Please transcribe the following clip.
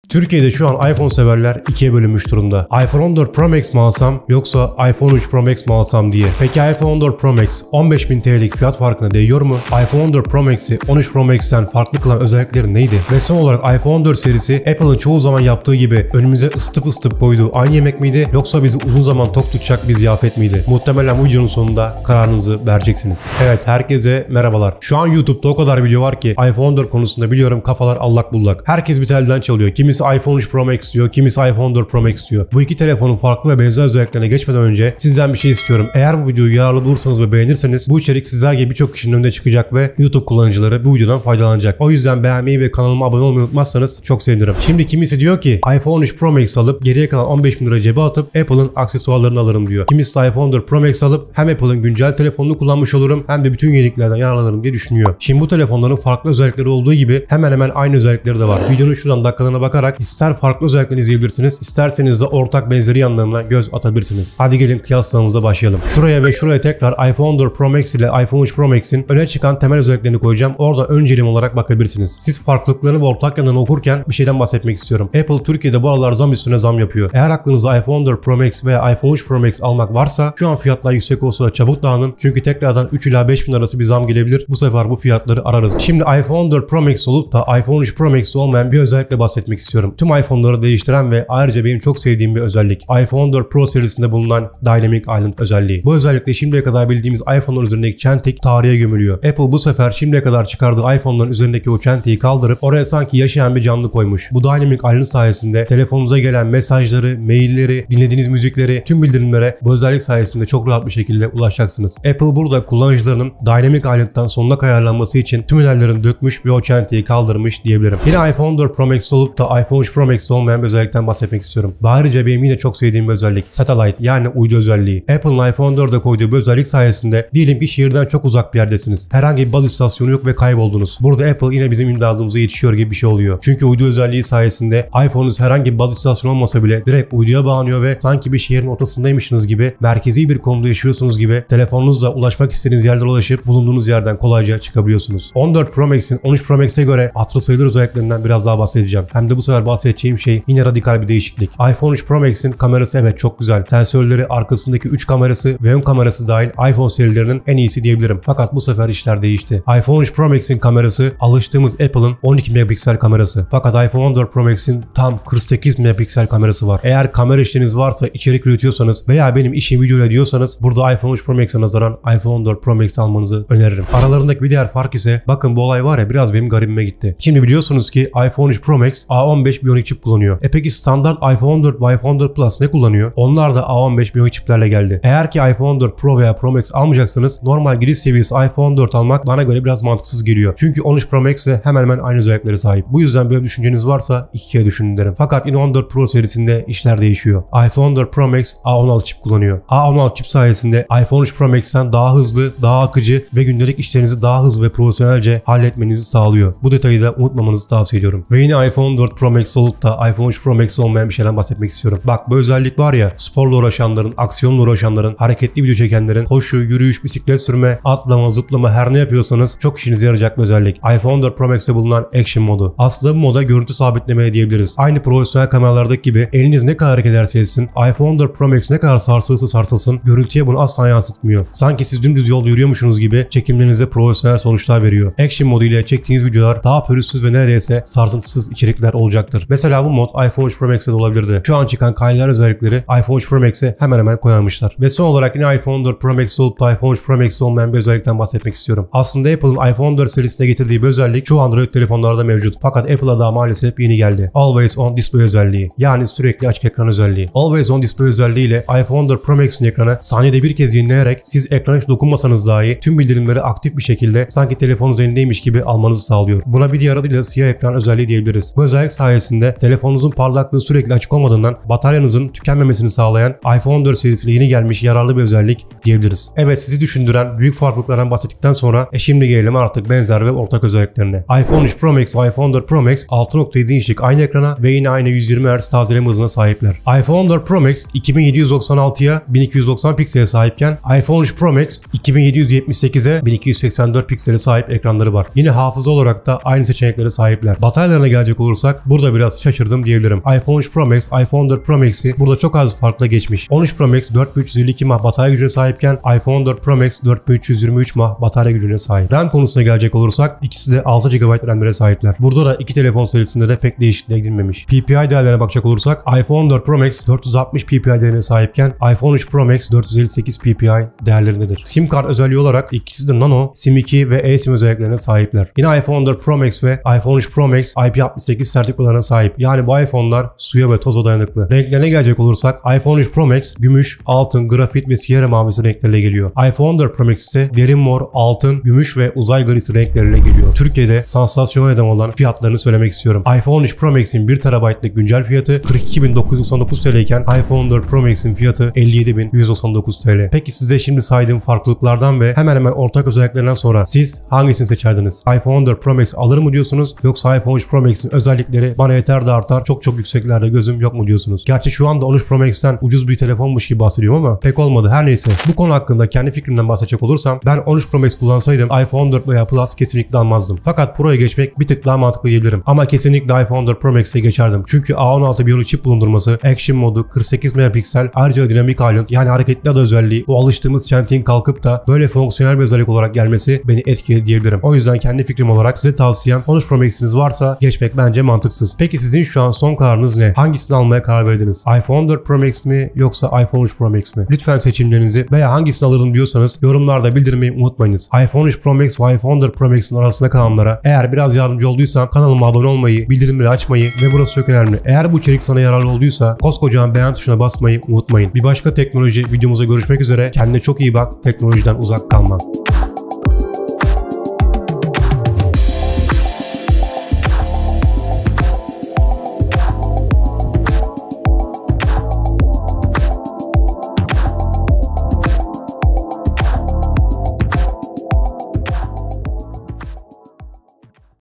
Türkiye'de şu an iPhone severler ikiye bölünmüş durumda. iPhone 14 Pro Max mi alsam yoksa iPhone 13 Pro Max mi alsam diye. Peki iPhone 14 Pro Max 15.000 TL'lik fiyat farkına değiyor mu? iPhone 14 Pro Max'i 13 Pro Max'ten farklı kılan özellikleri neydi? Ve son olarak iPhone 14 serisi Apple'ın çoğu zaman yaptığı gibi önümüze ısıtıp koyduğu aynı yemek miydi yoksa bizi uzun zaman tok tutacak bir ziyafet miydi? Muhtemelen bu videonun sonunda kararınızı vereceksiniz. Evet, herkese merhabalar. Şu an YouTube'da o kadar video var ki iPhone 14 konusunda biliyorum kafalar allak bullak. Herkes bir telden çalıyor. Kimisi iPhone 13 Pro Max diyor, kimisi iPhone 14 Pro Max diyor. Bu iki telefonun farklı ve benzer özelliklerine geçmeden önce sizden bir şey istiyorum. Eğer bu videoyu yararlı bulursanız ve beğenirseniz bu içerik sizler gibi birçok kişinin önüne çıkacak ve YouTube kullanıcıları bu videodan faydalanacak. O yüzden beğenmeyi ve kanalıma abone olmayı unutmazsanız çok sevinirim. Şimdi kimisi diyor ki iPhone 13 Pro Max alıp geriye kalan 15.000 lira cebe atıp Apple'ın aksesuarlarını alırım diyor. Kimisi de iPhone 14 Pro Max alıp hem Apple'ın güncel telefonunu kullanmış olurum hem de bütün yeniliklerden yararlanırım diye düşünüyor. Şimdi bu telefonların farklı özellikleri olduğu gibi hemen hemen aynı özellikleri de var. Videonun şuradan dakikalarına bakarak ister farklı özelliklerini izleyebilirsiniz, isterseniz de ortak benzeri yanlarına göz atabilirsiniz. Hadi gelin kıyaslamamıza başlayalım. Şuraya ve şuraya tekrar iPhone 14 Pro Max ile iPhone 13 Pro Max'in öne çıkan temel özelliklerini koyacağım. Orada önceliğim olarak bakabilirsiniz. Siz farklılıklarını ve ortak yanlarını okurken bir şeyden bahsetmek istiyorum. Apple Türkiye'de bu aralar zam üstüne zam yapıyor. Eğer aklınızda iPhone 14 Pro Max veya iPhone 13 Pro Max almak varsa şu an fiyatlar yüksek olsa da çabuk dağının. Çünkü tekrardan 3 ila 5 bin arası bir zam gelebilir. Bu sefer bu fiyatları ararız. Şimdi iPhone 14 Pro Max olup da iPhone 13 Pro Max olmayan bir özellikle bahsetmek istiyorum. Tüm iPhone'ları değiştiren ve ayrıca benim çok sevdiğim bir özellik. iPhone 14 Pro serisinde bulunan Dynamic Island özelliği. Bu özellikle şimdiye kadar bildiğimiz iPhone'ların üzerindeki çentik tarihe gömülüyor. Apple bu sefer şimdiye kadar çıkardığı iPhone'ların üzerindeki o çentiği kaldırıp oraya sanki yaşayan bir canlı koymuş. Bu Dynamic Island sayesinde telefonunuza gelen mesajları, mailleri, dinlediğiniz müzikleri, tüm bildirimlere bu özellik sayesinde çok rahat bir şekilde ulaşacaksınız. Apple burada kullanıcılarının Dynamic Island'dan sonuna kadar ayarlanması için tüm tünellerini dökmüş ve o çentiği kaldırmış diyebilirim. Yine iPhone 14 Pro Max olup da iPhone 13 Pro Max olmayan bir özellikten bahsetmek istiyorum. Ayrıca benim yine çok sevdiğim bir özellik. Satellite yani uydu özelliği. Apple'ın iPhone 14'e koyduğu bu özellik sayesinde diyelim ki şehirden çok uzak bir yerdesiniz. Herhangi bir baz istasyonu yok ve kayboldunuz. Burada Apple yine bizim imdadımıza yetişiyor gibi bir şey oluyor. Çünkü uydu özelliği sayesinde iPhone'unuz herhangi bir baz istasyonu olmasa bile direkt uyduya bağlanıyor ve sanki bir şehrin ortasındaymışsınız gibi, merkezi bir konumda yaşıyorsunuz gibi telefonunuzla ulaşmak istediğiniz yerlere ulaşıp bulunduğunuz yerden kolayca çıkabiliyorsunuz. 14 Pro Max'in 13 Pro Max'e göre hatırı sayılır özelliklerinden biraz daha bahsedeceğim. Hem de bu sefer bahsedeceğim şey yine radikal bir değişiklik. iPhone 13 Pro Max'in kamerası evet çok güzel. Sensörleri, arkasındaki 3 kamerası ve ön kamerası dahil iPhone serilerinin en iyisi diyebilirim. Fakat bu sefer işler değişti. iPhone 13 Pro Max'in kamerası alıştığımız Apple'ın 12 megapiksel kamerası. Fakat iPhone 14 Pro Max'in tam 48 megapiksel kamerası var. Eğer kamera işleriniz varsa, içerik üretiyorsanız veya benim işim video diyorsanız burada iPhone 13 Pro Max'e nazaran iPhone 14 Pro Max almanızı öneririm. Aralarındaki bir diğer fark ise bakın bu olay var ya biraz benim garibime gitti. Şimdi biliyorsunuz ki iPhone 13 Pro Max A15 Bionic çip kullanıyor. Peki standart iPhone 14 ve iPhone 14 Plus ne kullanıyor? Onlar da A15 Bionic çiplerle geldi. Eğer ki iPhone 14 Pro veya Pro Max almayacaksanız normal giriş seviyesi iPhone 14 almak bana göre biraz mantıksız geliyor. Çünkü 13 Pro Max de hemen hemen aynı özelliklere sahip. Bu yüzden böyle düşünceniz varsa iki kere düşünün derim. Fakat yine 14 Pro serisinde işler değişiyor. iPhone 14 Pro Max A16 çip kullanıyor. A16 çip sayesinde iPhone 13 Pro Max'ten daha hızlı, daha akıcı ve gündelik işlerinizi daha hızlı ve profesyonelce halletmenizi sağlıyor. Bu detayı da unutmamanızı tavsiye ediyorum. Ve yine iPhone 14 Pro Max olup da iPhone 13 Pro Max olmayan bir şeyden bahsetmek istiyorum. Bak bu özellik var ya, sporla uğraşanların, aksiyonla uğraşanların, hareketli video çekenlerin, koşu, yürüyüş, bisiklet sürme, atlama, zıplama her ne yapıyorsanız çok işinize yarayacak bir özellik. iPhone 14 Pro Max'te bulunan Action modu. Aslında bu moda görüntü sabitlemeye diyebiliriz. Aynı profesyonel kameralardaki gibi eliniz ne kadar hareket ederse etsin, iPhone 14 Pro Max ne kadar sarsılırsa sarsılsın görüntüye bunu asla yansıtmıyor. Sanki siz dümdüz yolda yürüyormuşsunuz gibi çekimlerinize profesyonel sonuçlar veriyor. Action modu ile çektiğiniz videolar daha pürüzsüz ve neredeyse sarsıntısız içerikler olacaktır. Mesela bu mod iPhone 13 Pro Max'te de olabilirdi. Şu an çıkan kaydeler özellikleri iPhone 13 Pro Max'e hemen hemen koyarmışlar. Ve son olarak yine iPhone 14 Pro Max olup da iPhone 13 Pro Max olmayan bir özellikten bahsetmek istiyorum. Aslında Apple'ın iPhone 14 serisine getirdiği bir özellik çoğu Android telefonlarda mevcut. Fakat Apple'a da maalesef yeni geldi. Always On Display özelliği. Yani sürekli açık ekran özelliği. Always On Display özelliği ile iPhone 14 Pro Max'in ekranı saniyede bir kez yenileyerek siz ekrana hiç dokunmasanız dahi tüm bildirimleri aktif bir şekilde sanki telefonunuz elindeymiş gibi almanızı sağlıyor. Buna bir diğer adıyla siyah ekran özelliği diyebiliriz. Bu özellik sayesinde telefonunuzun parlaklığı sürekli açık olmadığından bataryanızın tükenmemesini sağlayan iPhone 14 serisiyle yeni gelmiş yararlı bir özellik diyebiliriz. Evet, sizi düşündüren büyük farklılıklardan bahsettikten sonra şimdi gelelim artık benzer ve ortak özelliklerine. iPhone 13 Pro Max ve iPhone 14 Pro Max 6.7 inçlik aynı ekrana ve yine aynı 120 Hz tazeleme hızına sahipler. iPhone 14 Pro Max 2796'ya 1290 piksele sahipken iPhone 13 Pro Max 2778'e 1284 piksele sahip ekranları var. Yine hafıza olarak da aynı seçeneklere sahipler. Bataryalarına gelecek olursak burada biraz şaşırdım diyebilirim. iPhone 13 Pro Max, iPhone 14 Pro Max'i burada çok az farkla geçmiş. 13 Pro Max 4352 mAh batarya gücüne sahipken iPhone 14 Pro Max 4323 mAh batarya gücüne sahip. RAM konusuna gelecek olursak ikisi de 6 GB RAM'lere sahipler. Burada da iki telefon serisinde de pek değişikliğe gidilmemiş. PPI değerlerine bakacak olursak iPhone 14 Pro Max 460 PPI değerine sahipken iPhone 13 Pro Max 458 PPI değerlerindedir. SIM kart özelliği olarak ikisi de Nano, SIM2 ve eSIM özelliklerine sahipler. Yine iPhone 14 Pro Max ve iPhone 13 Pro Max IP68 sertifikalarına sahip. Yani bu iPhone'lar suya ve toza dayanıklı. Renklerine gelecek olursak iPhone 13 Pro Max gümüş, altın, grafit ve siyah mavisi renkleriyle geliyor. iPhone 14 Pro Max ise derin mor, altın, gümüş ve uzay grisi renkleriyle geliyor. Türkiye'de sansasyonel neden olan fiyatlarını söylemek istiyorum. iPhone 13 Pro Max'in 1 TB'lık güncel fiyatı 42.999 TL iken iPhone 14 Pro Max'in fiyatı 57.199 TL. Peki size şimdi saydığım farklılıklardan ve hemen hemen ortak özelliklerinden sonra siz hangisini seçerdiniz? iPhone 14 Pro Max alır mı diyorsunuz? Yoksa iPhone 13 Pro Max'in özellikleri bana yeter de artar, çok yükseklerde gözüm yok mu diyorsunuz? Gerçi şu anda 13 Pro Max'ten ucuz bir telefonmuş gibi bahsediyorum ama pek olmadı. Her neyse. Bu konu hakkında kendi fikrimden bahsedecek olursam ben 13 Pro Max kullansaydım iPhone 14 veya Plus kesinlikle almazdım. Fakat Pro'ya geçmek bir tık daha mantıklı diyebilirim. Ama kesinlikle iPhone 14 Pro Max'e geçerdim. Çünkü A16 biyonik çip bulundurması, Action modu, 48 megapiksel, ayrıca dinamik island yani hareketli ada özelliği, o alıştığımız çentiğin kalkıp da böyle fonksiyonel bir özellik olarak gelmesi beni etkiledi diyebilirim. O yüzden kendi fikrim olarak size tavsiyem 13 Pro Max'iniz varsa geçmek bence mantıksız. Peki sizin şu an son kararınız ne? Hangisini almaya karar verdiniz? iPhone 14 Pro Max mi yoksa iPhone 13 Pro Max mi? Lütfen seçimlerinizi veya hangisini alırım diyorsanız yorumlarda bildirmeyi unutmayınız. iPhone 13 Pro Max ve iPhone 14 Pro Max'in arasında kalanlara eğer biraz yardımcı olduysam kanalıma abone olmayı, bildirimleri açmayı ve burası çok önemli. Eğer bu içerik sana yararlı olduysa koskocaman beğen tuşuna basmayı unutmayın. Bir başka teknoloji videomuzda görüşmek üzere. Kendine çok iyi bak. Teknolojiden uzak kalma.